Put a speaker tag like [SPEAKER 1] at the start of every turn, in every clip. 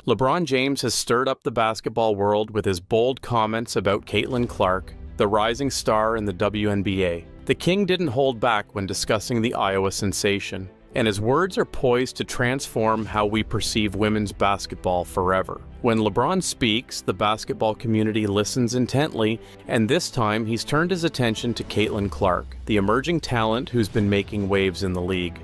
[SPEAKER 1] LeBron James has stirred up the basketball world with his bold comments about Caitlin Clark, the rising star in the WNBA. The King didn't hold back when discussing the Iowa sensation, and his words are poised to transform how we perceive women's basketball forever. When LeBron speaks, the basketball community listens intently, and this time he's turned his attention to Caitlin Clark, the emerging talent who's been making waves in the league.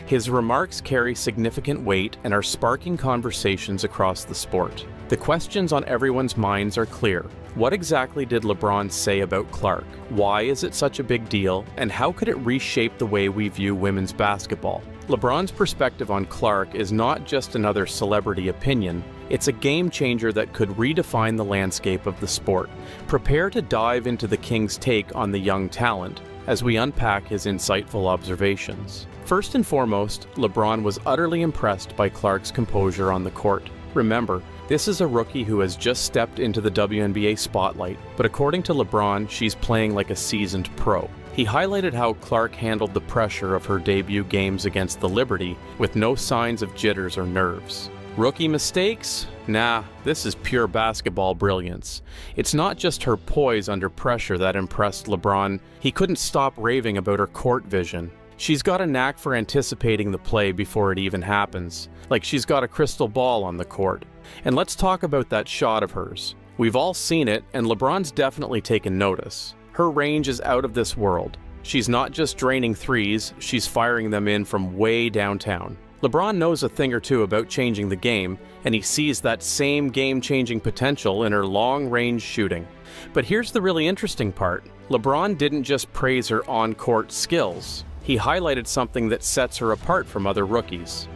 [SPEAKER 1] His remarks carry significant weight and are sparking conversations across the sport. The questions on everyone's minds are clear. What exactly did LeBron say about Clark? Why is it such a big deal? And how could it reshape the way we view women's basketball? LeBron's perspective on Clark is not just another celebrity opinion, it's a game changer that could redefine the landscape of the sport. Prepare to dive into the King's take on the young talent as we unpack his insightful observations. First and foremost, LeBron was utterly impressed by Clark's composure on the court. Remember, this is a rookie who has just stepped into the WNBA spotlight, but according to LeBron, she's playing like a seasoned pro. He highlighted how Clark handled the pressure of her debut games against the Liberty with no signs of jitters or nerves. Rookie mistakes? Nah, this is pure basketball brilliance. It's not just her poise under pressure that impressed LeBron. He couldn't stop raving about her court vision. She's got a knack for anticipating the play before it even happens, like she's got a crystal ball on the court. And let's talk about that shot of hers. We've all seen it, and LeBron's definitely taken notice. Her range is out of this world. She's not just draining threes, she's firing them in from way downtown. LeBron knows a thing or two about changing the game, and he sees that same game-changing potential in her long-range shooting. But here's the really interesting part. LeBron didn't just praise her on-court skills. He highlighted something that sets her apart from other rookies.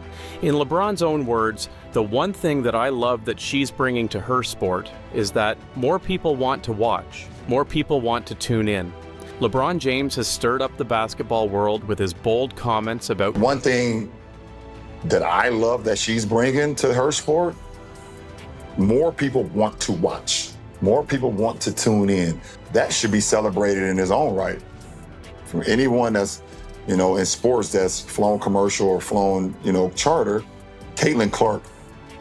[SPEAKER 1] In LeBron's own words, the one thing that I love that she's bringing to her sport is that more people want to watch, more people want to tune in. LeBron James has stirred up the basketball world with his bold comments about
[SPEAKER 2] one thing that I love that she's bringing to her sport. More people want to watch, more people want to tune in. That should be celebrated in its own right. For anyone that's in sports that's flown commercial or flown, charter, Caitlin Clark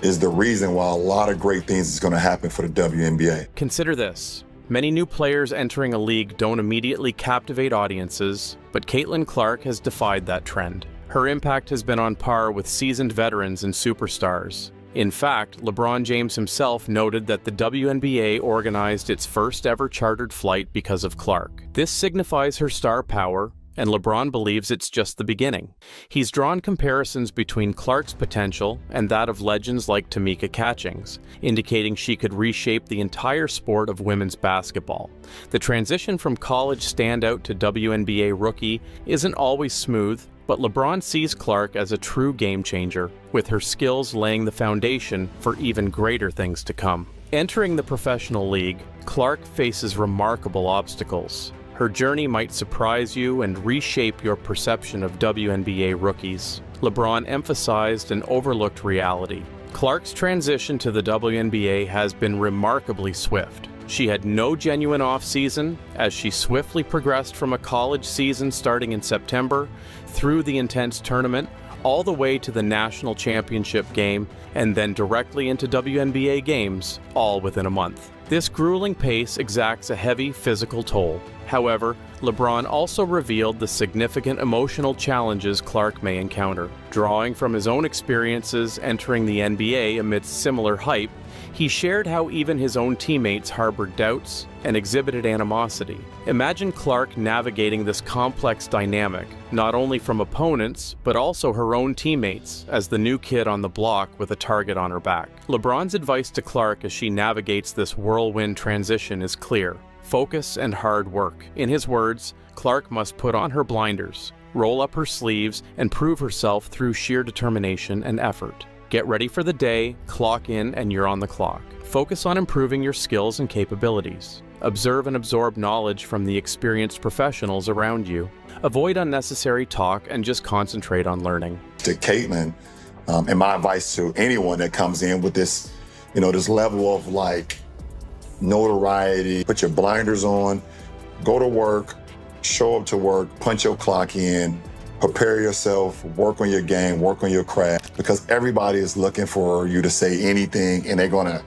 [SPEAKER 2] is the reason why a lot of great things is going to happen for the WNBA.
[SPEAKER 1] Consider this. Many new players entering a league don't immediately captivate audiences, but Caitlin Clark has defied that trend. Her impact has been on par with seasoned veterans and superstars. In fact, LeBron James himself noted that the WNBA organized its first ever chartered flight because of Clark. This signifies her star power, and LeBron believes it's just the beginning. He's drawn comparisons between Clark's potential and that of legends like Tamika Catchings, indicating she could reshape the entire sport of women's basketball. The transition from college standout to WNBA rookie isn't always smooth, but LeBron sees Clark as a true game changer, with her skills laying the foundation for even greater things to come. Entering the professional league, Clark faces remarkable obstacles. Her journey might surprise you and reshape your perception of WNBA rookies. LeBron emphasized an overlooked reality. Clark's transition to the WNBA has been remarkably swift. She had no genuine off-season, as she swiftly progressed from a college season starting in September, through the intense tournament, all the way to the national championship game, and then directly into WNBA games, all within a month. This grueling pace exacts a heavy physical toll. However, LeBron also revealed the significant emotional challenges Clark may encounter. Drawing from his own experiences entering the NBA amidst similar hype, he shared how even his own teammates harbored doubts and exhibited animosity. Imagine Clark navigating this complex dynamic, not only from opponents, but also her own teammates, as the new kid on the block with a target on her back. LeBron's advice to Clark as she navigates this whirlwind transition is clear: focus and hard work. In his words, Clark must put on her blinders, roll up her sleeves, and prove herself through sheer determination and effort. Get ready for the day, clock in, and you're on the clock. Focus on improving your skills and capabilities. Observe and absorb knowledge from the experienced professionals around you. Avoid unnecessary talk and just concentrate on learning.
[SPEAKER 2] To Caitlin, and my advice to anyone that comes in with this, this level of notoriety, put your blinders on, go to work, show up to work, punch your clock in, Prepare yourself, work on your game, work on your craft, because everybody is looking for you to say anything, and they're gonna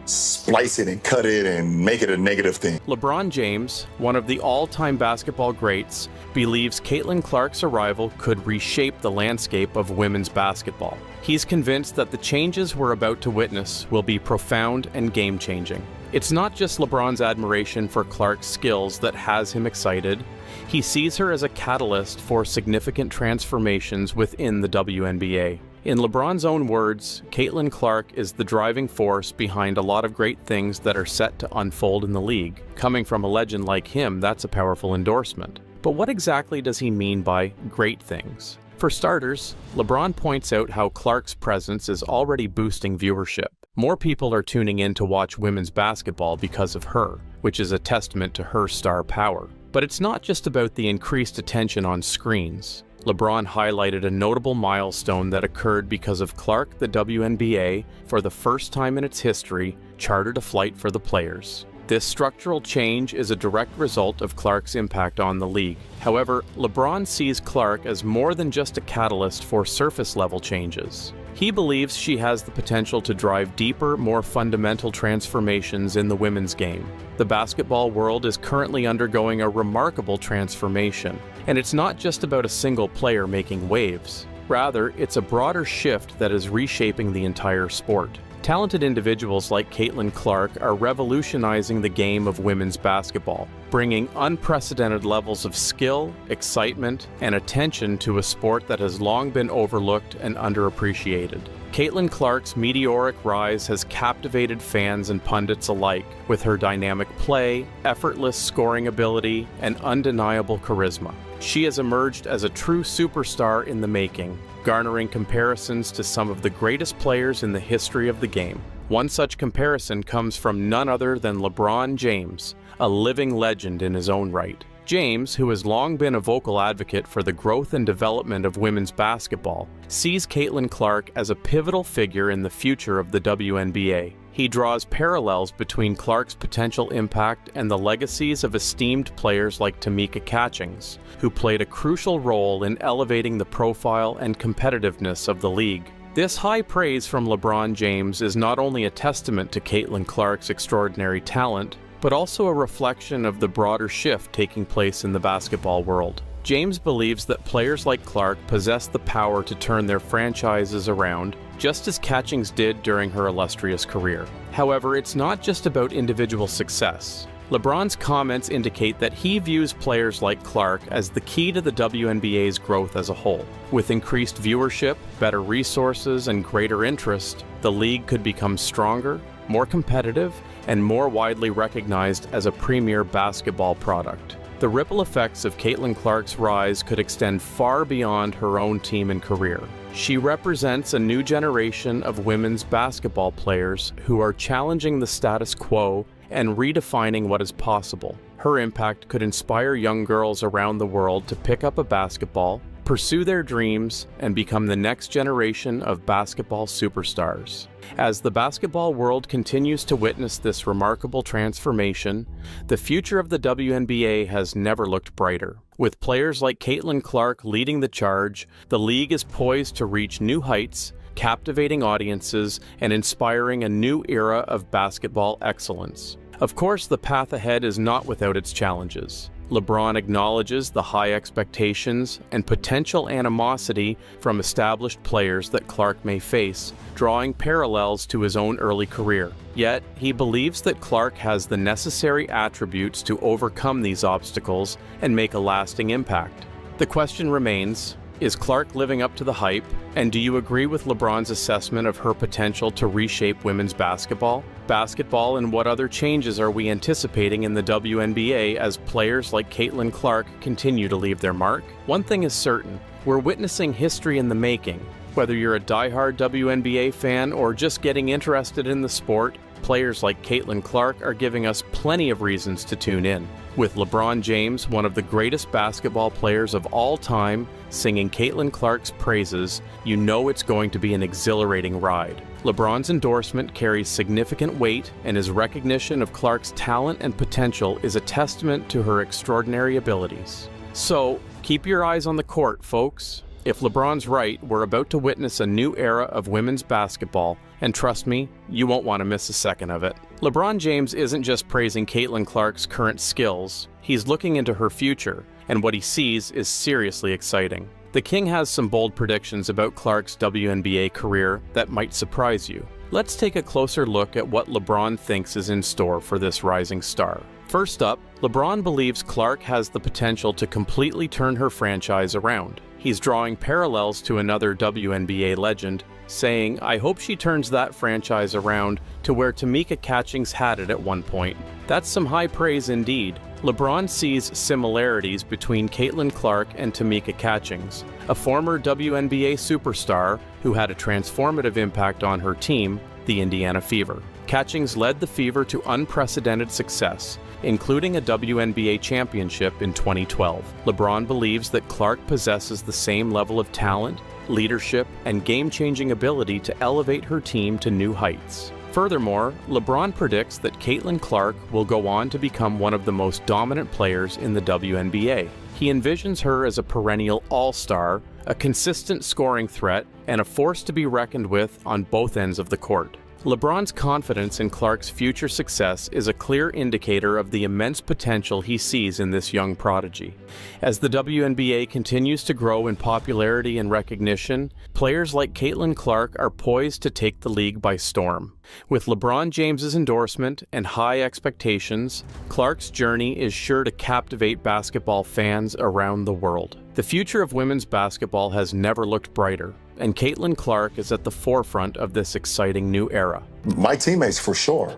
[SPEAKER 2] splice it and cut it and make it a negative thing.
[SPEAKER 1] LeBron James, one of the all-time basketball greats, believes Caitlin Clark's arrival could reshape the landscape of women's basketball. He's convinced that the changes we're about to witness will be profound and game-changing. It's not just LeBron's admiration for Clark's skills that has him excited. He sees her as a catalyst for significant transformations within the WNBA. In LeBron's own words, Caitlin Clark is the driving force behind a lot of great things that are set to unfold in the league. Coming from a legend like him, that's a powerful endorsement. But what exactly does he mean by great things? For starters, LeBron points out how Clark's presence is already boosting viewership. More people are tuning in to watch women's basketball because of her, which is a testament to her star power. But it's not just about the increased attention on screens. LeBron highlighted a notable milestone that occurred because of Clark. The WNBA, for the first time in its history, chartered a flight for the players. This structural change is a direct result of Clark's impact on the league. However, LeBron sees Clark as more than just a catalyst for surface-level changes. He believes she has the potential to drive deeper, more fundamental transformations in the women's game. The basketball world is currently undergoing a remarkable transformation, and it's not just about a single player making waves. Rather, it's a broader shift that is reshaping the entire sport. Talented individuals like Caitlin Clark are revolutionizing the game of women's basketball, bringing unprecedented levels of skill, excitement, and attention to a sport that has long been overlooked and underappreciated. Caitlin Clark's meteoric rise has captivated fans and pundits alike with her dynamic play, effortless scoring ability, and undeniable charisma. She has emerged as a true superstar in the making, garnering comparisons to some of the greatest players in the history of the game. One such comparison comes from none other than LeBron James, a living legend in his own right. James, who has long been a vocal advocate for the growth and development of women's basketball, sees Caitlin Clark as a pivotal figure in the future of the WNBA. He draws parallels between Clark's potential impact and the legacies of esteemed players like Tamika Catchings, who played a crucial role in elevating the profile and competitiveness of the league. This high praise from LeBron James is not only a testament to Caitlin Clark's extraordinary talent, but also a reflection of the broader shift taking place in the basketball world. James believes that players like Clark possess the power to turn their franchises around, just as Catchings did during her illustrious career. However, it's not just about individual success. LeBron's comments indicate that he views players like Clark as the key to the WNBA's growth as a whole. With increased viewership, better resources, and greater interest, the league could become stronger, more competitive, and more widely recognized as a premier basketball product. The ripple effects of Caitlin Clark's rise could extend far beyond her own team and career. She represents a new generation of women's basketball players who are challenging the status quo and redefining what is possible. Her impact could inspire young girls around the world to pick up a basketball, pursue their dreams, and become the next generation of basketball superstars. As the basketball world continues to witness this remarkable transformation, the future of the WNBA has never looked brighter. With players like Caitlin Clark leading the charge, the league is poised to reach new heights, captivating audiences, and inspiring a new era of basketball excellence. Of course, the path ahead is not without its challenges. LeBron acknowledges the high expectations and potential animosity from established players that Clark may face, drawing parallels to his own early career. Yet, he believes that Clark has the necessary attributes to overcome these obstacles and make a lasting impact. The question remains, is Clark living up to the hype? And do you agree with LeBron's assessment of her potential to reshape women's basketball? And what other changes are we anticipating in the WNBA as players like Caitlin Clark continue to leave their mark? One thing is certain, we're witnessing history in the making. Whether you're a diehard WNBA fan or just getting interested in the sport, players like Caitlin Clark are giving us plenty of reasons to tune in. With LeBron James, one of the greatest basketball players of all time, singing Caitlin Clark's praises, you know it's going to be an exhilarating ride. LeBron's endorsement carries significant weight, and his recognition of Clark's talent and potential is a testament to her extraordinary abilities. So, Keep your eyes on the court, folks. If LeBron's right, we're about to witness a new era of women's basketball, and trust me, you won't want to miss a second of it. LeBron James isn't just praising Caitlin Clark's current skills, he's looking into her future, and what he sees is seriously exciting. The King has some bold predictions about Clark's WNBA career that might surprise you. Let's take a closer look at what LeBron thinks is in store for this rising star. First up, LeBron believes Clark has the potential to completely turn her franchise around. He's drawing parallels to another WNBA legend, saying, "I hope she turns that franchise around to where Tamika Catchings had it at one point." That's some high praise indeed. LeBron sees similarities between Caitlin Clark and Tamika Catchings, a former WNBA superstar who had a transformative impact on her team, the Indiana Fever. Catchings led the Fever to unprecedented success, including a WNBA championship in 2012. LeBron believes that Clark possesses the same level of talent, leadership, and game-changing ability to elevate her team to new heights. Furthermore, LeBron predicts that Caitlin Clark will go on to become one of the most dominant players in the WNBA. He envisions her as a perennial all-star, a consistent scoring threat, and a force to be reckoned with on both ends of the court. LeBron's confidence in Clark's future success is a clear indicator of the immense potential he sees in this young prodigy. As the WNBA continues to grow in popularity and recognition, players like Caitlin Clark are poised to take the league by storm. With LeBron James's endorsement and high expectations, Clark's journey is sure to captivate basketball fans around the world. The future of women's basketball has never looked brighter, and Caitlin Clark is at the forefront of this exciting new era.
[SPEAKER 2] My teammates, for sure.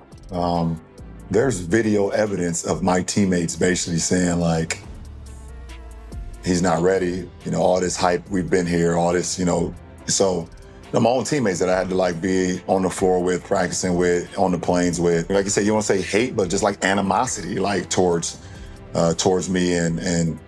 [SPEAKER 2] There's video evidence of my teammates basically saying, like, he's not ready, all this hype, we've been here, all this, so my own teammates that I had to like be on the floor with, practicing with, on the planes with. Like you said, you don't say hate, but just like animosity, like towards me and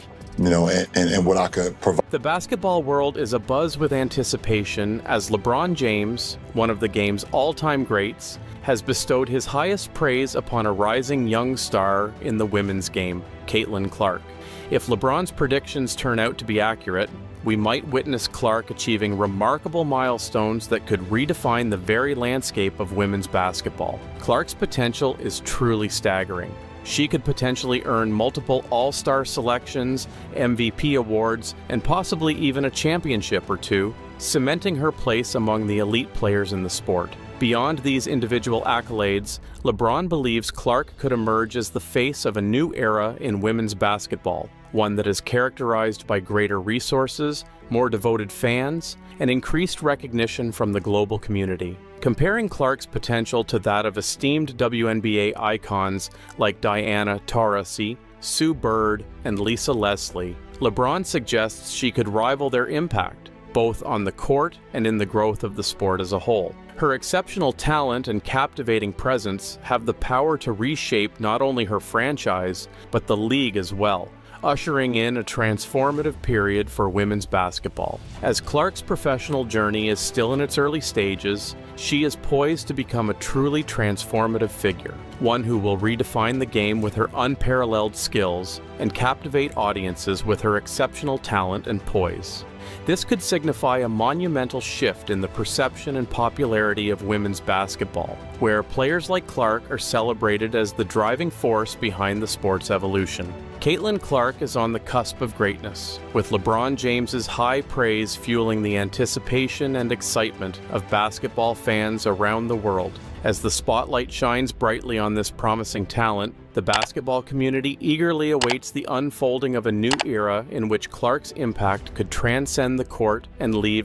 [SPEAKER 2] what I could provide.
[SPEAKER 1] The basketball world is abuzz with anticipation as LeBron James, one of the game's all-time greats, has bestowed his highest praise upon a rising young star in the women's game, Caitlin Clark. If LeBron's predictions turn out to be accurate, we might witness Clark achieving remarkable milestones that could redefine the very landscape of women's basketball. Clark's potential is truly staggering. She could potentially earn multiple All-Star selections, MVP awards, and possibly even a championship or two, cementing her place among the elite players in the sport. Beyond these individual accolades, LeBron believes Clark could emerge as the face of a new era in women's basketball, one that is characterized by greater resources, more devoted fans, and increased recognition from the global community. Comparing Clark's potential to that of esteemed WNBA icons like Diana Taurasi, Sue Bird, and Lisa Leslie, LeBron suggests she could rival their impact, both on the court and in the growth of the sport as a whole. Her exceptional talent and captivating presence have the power to reshape not only her franchise, but the league as well, ushering in a transformative period for women's basketball. As Clark's professional journey is still in its early stages, she is poised to become a truly transformative figure, one who will redefine the game with her unparalleled skills and captivate audiences with her exceptional talent and poise. This could signify a monumental shift in the perception and popularity of women's basketball, where players like Clark are celebrated as the driving force behind the sport's evolution. Caitlin Clark is on the cusp of greatness, with LeBron James's high praise fueling the anticipation and excitement of basketball fans around the world. As the spotlight shines brightly on this promising talent, the basketball community eagerly awaits the unfolding of a new era in which Clark's impact could transcend the court and leave